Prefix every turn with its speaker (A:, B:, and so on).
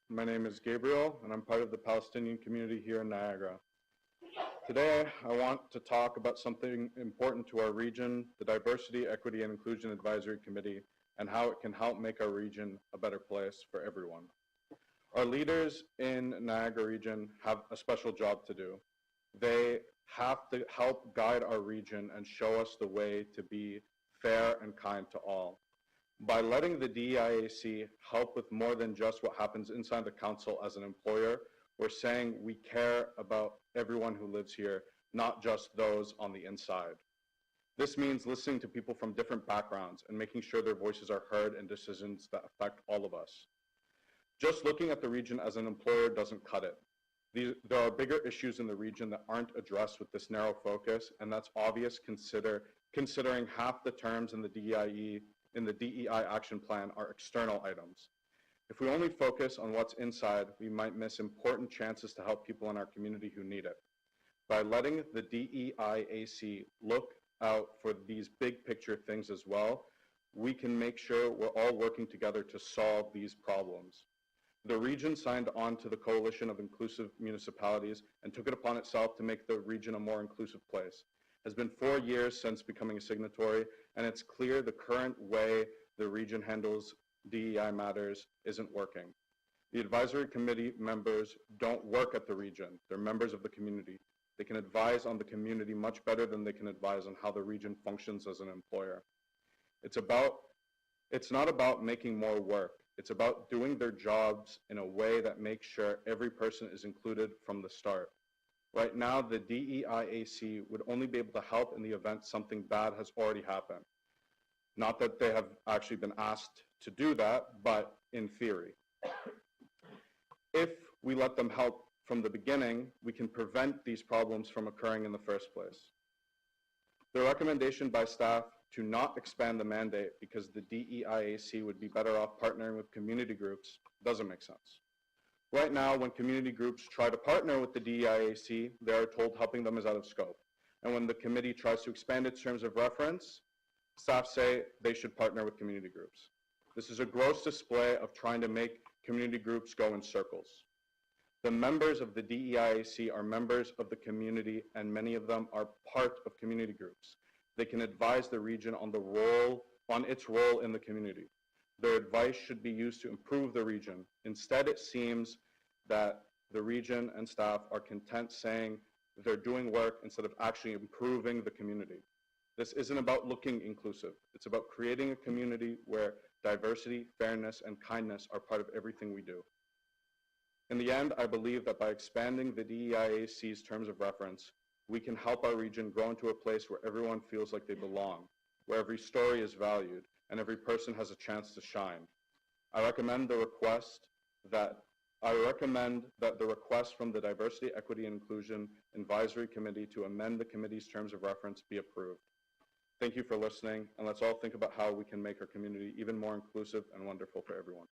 A: My name is Gabriel, and I'm part of the Palestinian community here in Niagara. Today, I want to talk about something important to our region, the Diversity, Equity, and Inclusion Advisory Committee, and how it can help make our region a better place for everyone. Our leaders in Niagara region have a special job to do. They have to help guide our region and show us the way to be fair and kind to all. By letting the DEIAC help with more than just what happens inside the council as an employer, we're saying we care about everyone who lives here, not just those on the inside. This means listening to people from different backgrounds and making sure their voices are heard in decisions that affect all of us. Just looking at the region as an employer doesn't cut it. There are bigger issues in the region that aren't addressed with this narrow focus, and that's obvious considering half the terms in the DEI action plan are external items. If we only focus on what's inside, we might miss important chances to help people in our community who need it. By letting the DEIAC look out for these big picture things as well, we can make sure we're all working together to solve these problems. The region signed on to the Coalition of Inclusive Municipalities and took it upon itself to make the region a more inclusive place. It has been 4 years since becoming a signatory, and it's clear the current way the region handles DEI matters isn't working. The advisory committee members don't work at the region. They're members of the community. They can advise on the community much better than they can advise on how the region functions as an employer. It's not about making more work. It's about doing their jobs in a way that makes sure every person is included from the start. Right now, the DEIAC would only be able to help in the event something bad has already happened. Not that they have actually been asked to do that, but in theory. If we let them help from the beginning, we can prevent these problems from occurring in the first place. The recommendation by staff to not expand the mandate because the DEIAC would be better off partnering with community groups doesn't make sense. Right now, when community groups try to partner with the DEIAC, they are told helping them is out of scope. And when the committee tries to expand its terms of reference, staff say they should partner with community groups. This is a gross display of trying to make community groups go in circles. The members of the DEIAC are members of the community, and many of them are part of community groups. They can advise the region on its role in the community. Their advice should be used to improve the region. Instead, it seems that the region and staff are content saying they're doing work instead of actually improving the community. This isn't about looking inclusive. It's about creating a community where diversity, fairness, and kindness are part of everything we do. In the end, I believe that by expanding the DEIAC's terms of reference, we can help our region grow into a place where everyone feels like they belong, where every story is valued, and every person has a chance to shine. I recommend that the request from the Diversity, Equity, and Inclusion Advisory Committee to amend the committee's terms of reference be approved. Thank you for listening, and let's all think about how we can make our community even more inclusive and wonderful for everyone.